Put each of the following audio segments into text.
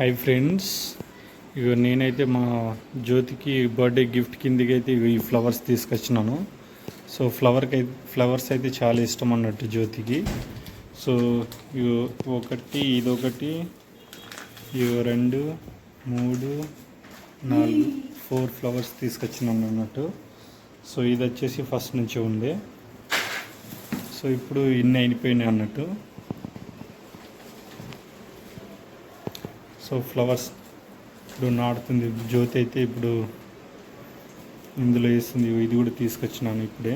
Hi friends, ఇక నేనైతే మా జ్యోతికి బర్త్డే గిఫ్ట్ కిందకి అయితే ఈ ఫ్లవర్స్ తీసుకొచ్చినాను. సో ఫ్లవర్స్ అయితే చాలా ఇష్టం అన్నట్టు జ్యోతికి. సో ఒకటి ఇదొకటి, ఇవి 2 3 4 4 ఫ్లవర్స్ తీసుకొచ్చినాను అన్నట్టు. సో ఇది వచ్చేసి ఫస్ట్ నుంచి ఉండే. సో ఇప్పుడు ఇన్ని అయిపోయినాయి అన్నట్టు. సో ఫ్లవర్స్ ఇప్పుడు నాటుతుంది జ్యోతి అయితే. ఇప్పుడు ఇందులో వేస్తుంది. ఇది కూడా తీసుకొచ్చినాను ఇప్పుడే.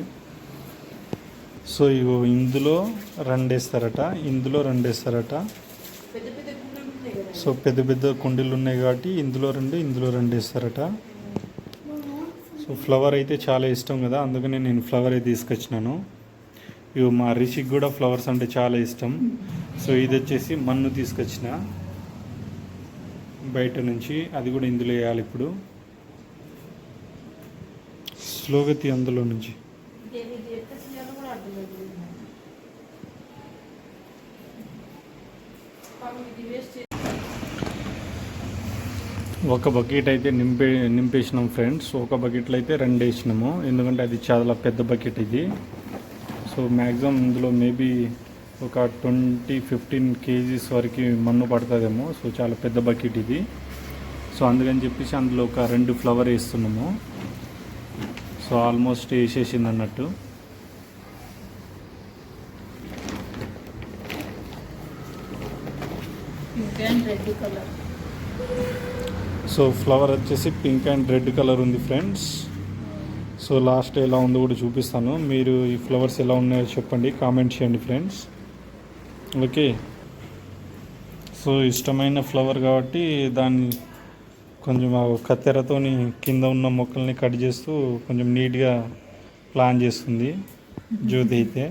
సో ఇగో ఇందులో 2 వేస్తారట, ఇందులో 2 వేస్తారట. సో పెద్ద పెద్ద కుండీలు ఉన్నాయి కాబట్టి ఇందులో 2 ఇందులో 2 వేస్తారట. సో ఫ్లవర్ అయితే చాలా ఇష్టం కదా, అందుకనే నేను ఫ్లవరే తీసుకొచ్చినాను. ఇవి మా రిషికి కూడా ఫ్లవర్స్ అంటే చాలా ఇష్టం. సో ఇది వచ్చేసి మన్ను తీసుకొచ్చిన బయట నుంచి, అది కూడా ఇందులో వేయాలి. ఇప్పుడు స్లోగా తీ అందులో నుంచి. ఒక బకెట్ అయితే నింపేసినాం ఫ్రెండ్స్. ఒక బకెట్లో అయితే 2 వేసినాము, ఎందుకంటే అది చాలా పెద్ద బకెట్ ఇది. సో మ్యాక్సిమం ఇందులో మేబీ ఒక 15 కేజీస్ వరకు మన్ను పడుతుందేమో. సో చాలా పెద్ద బకెట్ ఇది. సో అందుకని చెప్పేసి అందులో ఒక 2 ఫ్లవర్ వేస్తున్నాము. సో ఆల్మోస్ట్ వేసేసింది అన్నట్టు. సో ఫ్లవర్ వచ్చేసి పింక్ అండ్ రెడ్ కలర్ ఉంది ఫ్రెండ్స్. సో లాస్ట్ ఎలా ఉందో కూడా చూపిస్తాను. మీరు ఈ ఫ్లవర్స్ ఎలా ఉన్నాయో చెప్పండి, కామెంట్ చేయండి ఫ్రెండ్స్. ఓకే. సో ఇష్టమైన ఫ్లవర్ కాబట్టి దాన్ని కొంచెం కత్తెరతోని కింద ఉన్న మొక్కల్ని కట్ చేస్తూ కొంచెం నీట్గా ప్లాన్ చేస్తుంది జ్యోతి అయితే.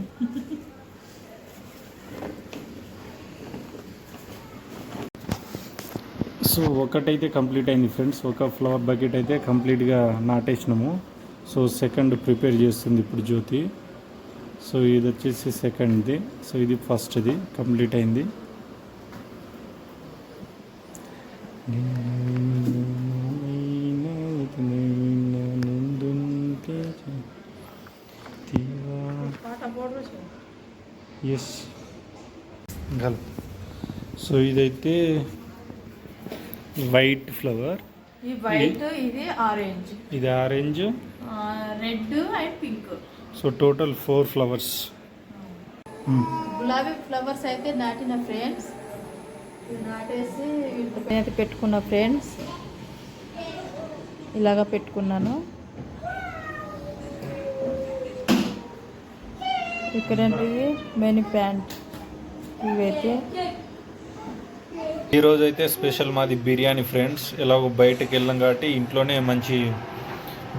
సో ఒకటైతే కంప్లీట్ అయింది ఫ్రెండ్స్. ఒక ఫ్లవర్ బకెట్ అయితే కంప్లీట్గా నాటేసినాము. సో సెకండ్ ప్రిపేర్ చేస్తుంది ఇప్పుడు జ్యోతి. సో ఇది వచ్చేసి సెకండ్ది. సో ఇది ఫస్ట్ది కంప్లీట్ అయింది. ఎస్. సో ఇదైతే వైట్ ఫ్లవర్, ఇది ఆరెంజ్, ఇది orange, red and pink. So total 4 flowers. గులాబీ ఫ్లవర్స్ అయితే నాటిన ఫ్రెండ్స్. నాటేసి అయితే పెట్టుకున్నా ఫ్రెండ్స్. ఇలాగా పెట్టుకున్నాను. ఇక్కడ మెనీ ప్యాంట్ ఇవైతే. ఈరోజు అయితే స్పెషల్ మాది బిర్యానీ ఫ్రెండ్స్. ఎలాగో బయటకు వెళ్ళాం కాబట్టి ఇంట్లోనే మంచి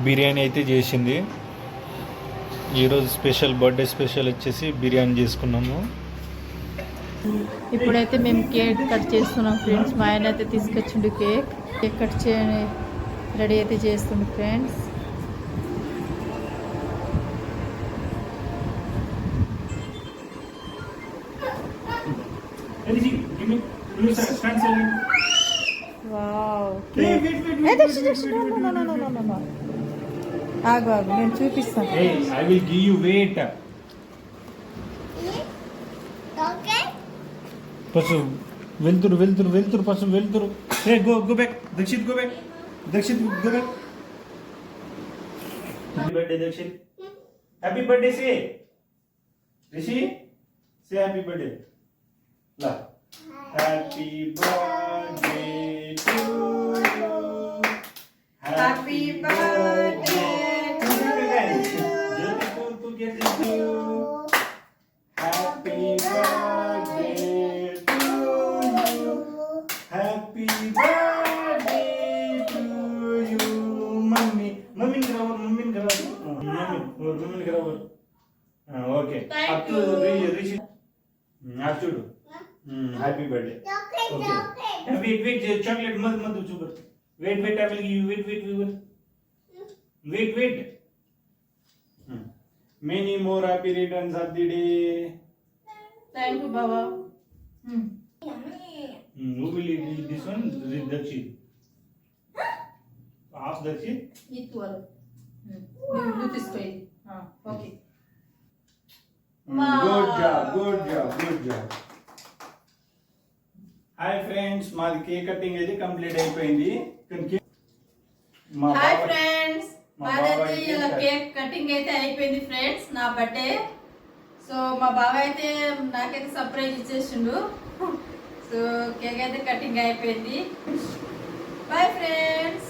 బిర్యానీ అయితే చేసింది. ఈరోజు స్పెషల్ బర్త్డే స్పెషల్ వచ్చేసి బిర్యానీ చేసుకున్నాము. ఇప్పుడైతే మేము కేక్ కట్ చేస్తున్నాం ఫ్రెండ్స్. మా ఆయన అయితే తీసుకొచ్చిండు కేక్ కట్ చేయని రెడీ అయితే చేస్తుంది ఫ్రెండ్స్. ఆగు నేను చూపిస్తాను. పసు వెళ్తురు పసు వెళ్తురు. Go back Dakshit, go back Dakshit, go back. Happy birthday Dakshit. Happy birthday say Rishi, say happy birthday. లా happy birthday to you, happy birthday to you, Jyoti to get you, happy birthday to you, happy birthday to you. మమ్మీని గ్రవర్. Okay up to Rishi up చూడు. Happy birthday. Okay wait chocolate మధు చూపర్. Wait I will give you. Wait many more happy returns of the day. Thank you Baba. Who will eat this one, Dakshi. Ask Dakshi. ఈ తువల్ నువ్వు తీసుకో ఇది okay Good job, good job, good job. Hi friends, మాది cake cutting అయితే complete అయిపోయింది. Hi friends, మా మాదైతే బాబాయ్ ఇలా అయితే కేక్ కటింగ్ అయితే అయిపోయింది ఫ్రెండ్స్, నా బర్త్డే. సో మా బాబాయ్ అయితే నాకైతే సర్ప్రైజ్ ఇచ్చేసిండు. సో కేక్ అయితే కటింగ్ అయిపోయింది. Bye friends.